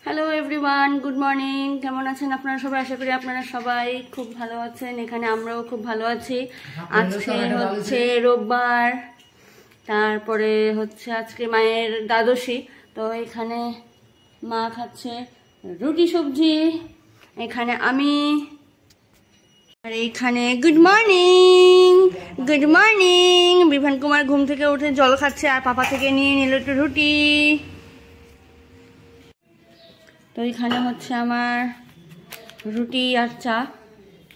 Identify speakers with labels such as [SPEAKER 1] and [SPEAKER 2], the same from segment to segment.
[SPEAKER 1] Hello everyone, good morning. কেমন আছেন আপনারা সবাই? আশা করি আপনারা সবাই খুব ভালো আছেন। এখানে আমরাও খুব ভালো আছি। আজকে হচ্ছে রোববার, তারপরে হচ্ছে আজকে মায়ের দ্বাদশী। তো এখানে মা খাচ্ছে রুটি সবজি, এখানে আমি, আর এইখানে good morning. Good morning. Vivaan Kumar ঘুম থেকে উঠে জল খাচ্ছে আর পাপা থেকে নিয়ে নিল একটু রুটি। তো এখানে হচ্ছে আমার রুটি আর চা।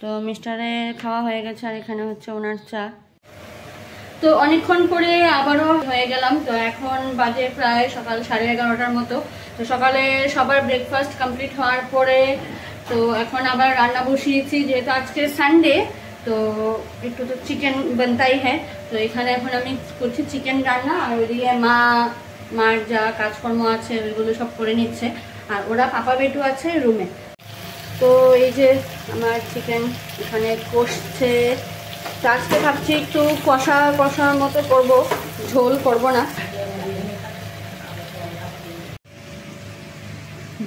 [SPEAKER 1] তো মিস্টারের খাওয়া হয়ে গেছে আর এখানে হচ্ছে ওনার চা। তো অনেকক্ষণ পরে আবারও হয়ে গেলাম। তো এখন বাজে প্রায় সকাল 11:30টার মতো। তো সকালে সবার ব্রেকফাস্ট কমপ্লিট হওয়ার পরে তো এখন আবার রান্না বসিয়েছি, যেহেতু আজকে সানডে তো একটু তো চিকেন বানতাই হ্যাঁ। তো এখানে এখন আমি করছি চিকেন রান্না, আর ওইদিকে মার যা কাজকর্ম আছে ওইগুলো সব করে নিচ্ছে, আর ওরা পাপা বেটু আছে রুমে। তো এই যে আমার চিকেন এখানে কষছে। তো আজকে ভাবছি একটু কষার মতো করব, ঝোল করব না।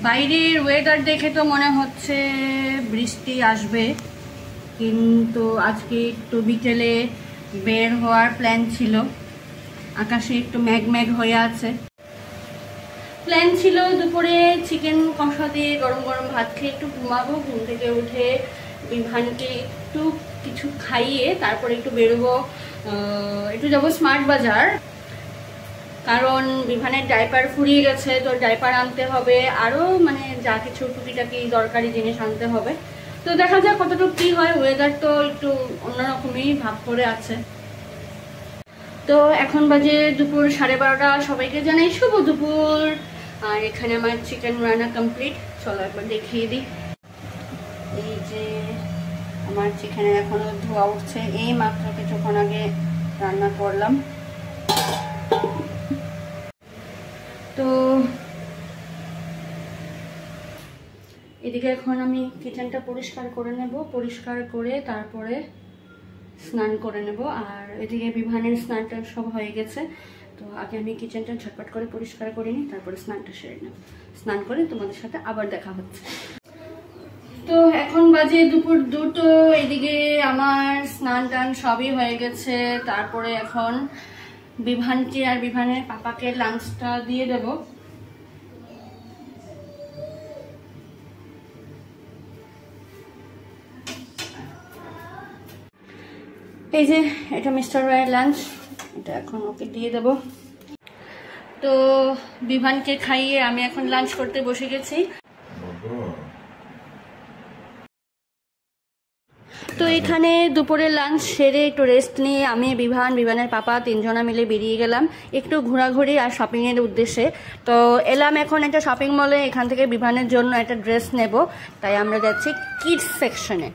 [SPEAKER 1] বাইরের ওয়েদার দেখে তো মনে হচ্ছে বৃষ্টি আসবে, কিন্তু আজকে একটু বিকেলে বের হওয়ার প্ল্যান ছিল। আকাশে একটু ম্যাগ হয়ে আছে। প্ল্যান ছিল দুপুরে চিকেন কষা দিয়ে গরম গরম ভাত খেয়ে একটু ঘুমাবো, ঘুম থেকে উঠে বিভানকে একটু কিছু খাইয়ে তারপরে একটু বেরোবো, একটু যাবো স্মার্ট বাজার, কারণ বিভানের ডাইপার ফুরিয়ে গেছে। তো ডাইপার আনতে হবে, আরও মানে যা কিছু টুকিটাকি দরকারি জিনিস আনতে হবে। তো দেখা যাক কতটুকু কী হয়। ওয়েদার তো একটু অন্যরকমই ভাব করে আছে। তো এখন বাজে দুপুর 12:30। সবাইকে জানাই শুভ দুপুর। আর এখানে আমার চিকেন রান্না কমপ্লিট। চলো একবার দেখিয়ে দিই। এই যে আমার চিকেনে এখনো ধোয়া উঠছে, এই মাত্র কিছুক্ষণ আগে রান্না করলাম। তো এদিকে এখন আমি কিচেনটা পরিষ্কার করে নেব, পরিষ্কার করে তারপরে স্নান করে নেব। আর এদিকে বিভানের স্নানটা সব হয়ে গেছে। তো আগে আমি কিচেনটা ঝটপট করে পরিষ্কার করে নিই, তারপরে স্নানটা সেরে নেব। স্নান করে তোমাদের সাথে আবার দেখা হচ্ছে। তো এখন বাজে দুপুর 2টো। এদিকে আমার স্নান টান সবই হয়ে গেছে। তারপরে এখন বিভানকে আর বিভানের পাপাকে লাঞ্চটা দিয়ে দেব। এই যে এটা মিস্টার রায়ের লাঞ্চ, এটা এখন ওকে দিয়ে দেব। তো বিভানকে খাইয়ে আমি এখন লাঞ্চ করতে বসে গেছি। তো এখানে দুপুরে লাঞ্চ সেরে একটু রেস্ট নিয়ে আমি বিভানের পাপা 3জনা মিলে বেরিয়ে গেলাম একটু ঘোরাঘুরি আর শপিংয়ের উদ্দেশ্যে। তো এলাম এখন একটা শপিং মলে, এখান থেকে বিভানের জন্য একটা ড্রেস নেব। তাই আমরা যাচ্ছি কিডস সেকশনে।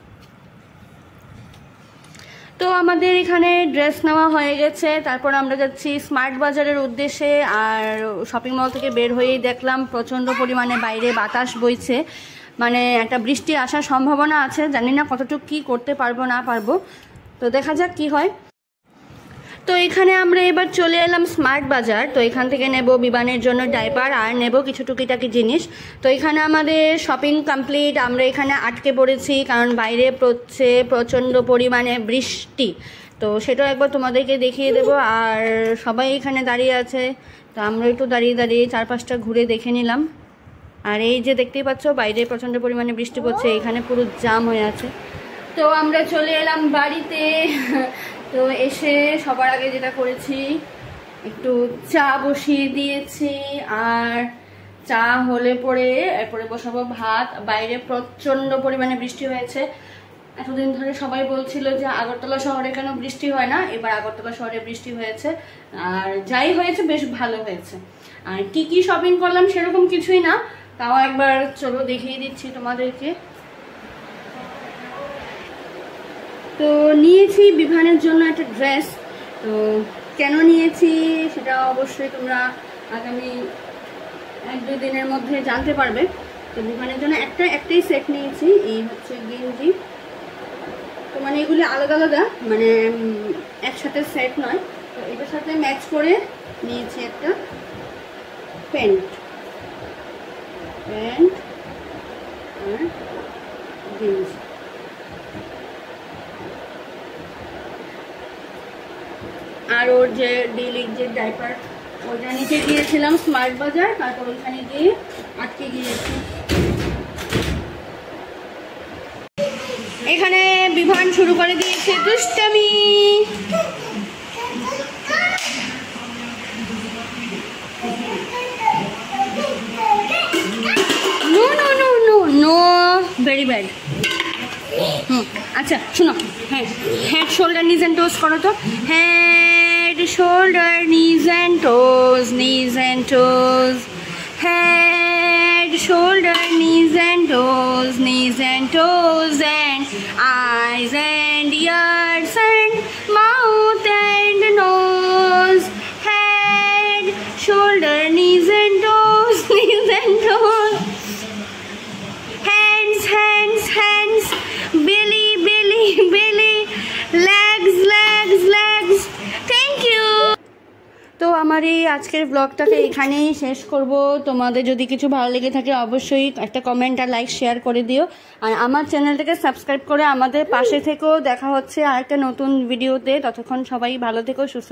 [SPEAKER 1] তো আমাদের এখানে ড্রেস নেওয়া হয়ে গেছে, তারপর আমরা যাচ্ছি স্মার্ট বাজারের উদ্দেশ্যে। আর শপিং মল থেকে বের হয়েই দেখলাম প্রচণ্ড পরিমাণে বাইরে বাতাস বইছে, মানে একটা বৃষ্টি আসার সম্ভাবনা আছে। জানি না কতটুকু কী করতে পারবো না পারবো, তো দেখা যাক কি হয়। তো এখানে আমরা এবার চলে এলাম স্মার্ট বাজার। তো এখান থেকে নেব বিবানের জন্য ডাইপার আর নেব কিছু টুকিটাকি জিনিস। তো এখানে আমাদের শপিং কমপ্লিট। আমরা এখানে আটকে পড়েছি কারণ বাইরে পড়ছে প্রচণ্ড পরিমাণে বৃষ্টি। তো সেটাও একবার তোমাদেরকে দেখিয়ে দেব। আর সবাই এখানে দাঁড়িয়ে আছে, তো আমরা একটু দাঁড়িয়ে চারপাশটা ঘুরে দেখে নিলাম। আর এই যে দেখতেই পাচ্ছ বাইরে প্রচণ্ড পরিমাণে বৃষ্টি পড়ছে, এখানে পুরো জাম হয়ে আছে। তো আমরা চলে এলাম বাড়িতে। তো এসে সবার আগে যেটা করেছি একটু চা বসিয়ে দিয়েছি, আর চা হলে পরে এরপরে বসাবো ভাত। বাইরে প্রচণ্ড পরিমাণে বৃষ্টি হয়েছে। এতদিন ধরে সবাই বলছিল যে আগরতলা শহরে কেন বৃষ্টি হয় না, এবার আগরতলা শহরে বৃষ্টি হয়েছে, আর যাই হয়েছে বেশ ভালো হয়েছে। আর কি শপিং করলাম সেরকম কিছুই না, তাও একবার চলো দেখিয়ে দিচ্ছি তোমাদেরকে। তো নিয়েছি বিভানের জন্য একটা ড্রেস। তো কেন নিয়েছি সেটা অবশ্যই তোমরা আগামী 1-2 দিনের মধ্যে জানতে পারবে। তো বিভানের জন্য একটাই সেট নিয়েছি, এই হচ্ছে গেঞ্জি। তো মানে এগুলি আলাদা আলাদা, মানে একসাথে সেট নয়। তো এটার সাথে ম্যাচ করে নিয়েছি একটা প্যান্ট। প্যান্ট আর জিন্স। আর ওর যে ডেইলি যে ডাইপার ওইটা নিতে গিয়েছিলাম স্মার্ট বাজার, তারপর ওইখানে গিয়ে আটকে গিয়েছি। এখানে বিভান শুরু করে দিয়েছে দুষ্টামি। No no no no no, very bad. আচ্ছা শোনো, হ্যাঁ, head shoulder knees and toes করো তো। Head shoulder knees and toes, knees and toes, head, shoulder, knees and toes, knees and toes, and eyes and ears and mouth and nose. Head, shoulder, knees and toes, knees and toes. Hands, hands, hands, belly, belly, belly, legs, legs, legs. Thank you. তো আমার এই আজকের ব্লগটাকে এখানেই শেষ করব। তোমাদের যদি কিছু ভালো লেগে থাকে অবশ্যই একটা কমেন্ট আর লাইক শেয়ার করে দিও, আর আমার চ্যানেলটাকে সাবস্ক্রাইব করে আমাদের পাশে থেকেও। দেখা হচ্ছে আরেকটা নতুন ভিডিওতে, ততক্ষণ সবাই ভালো থেকো, সুস্থ।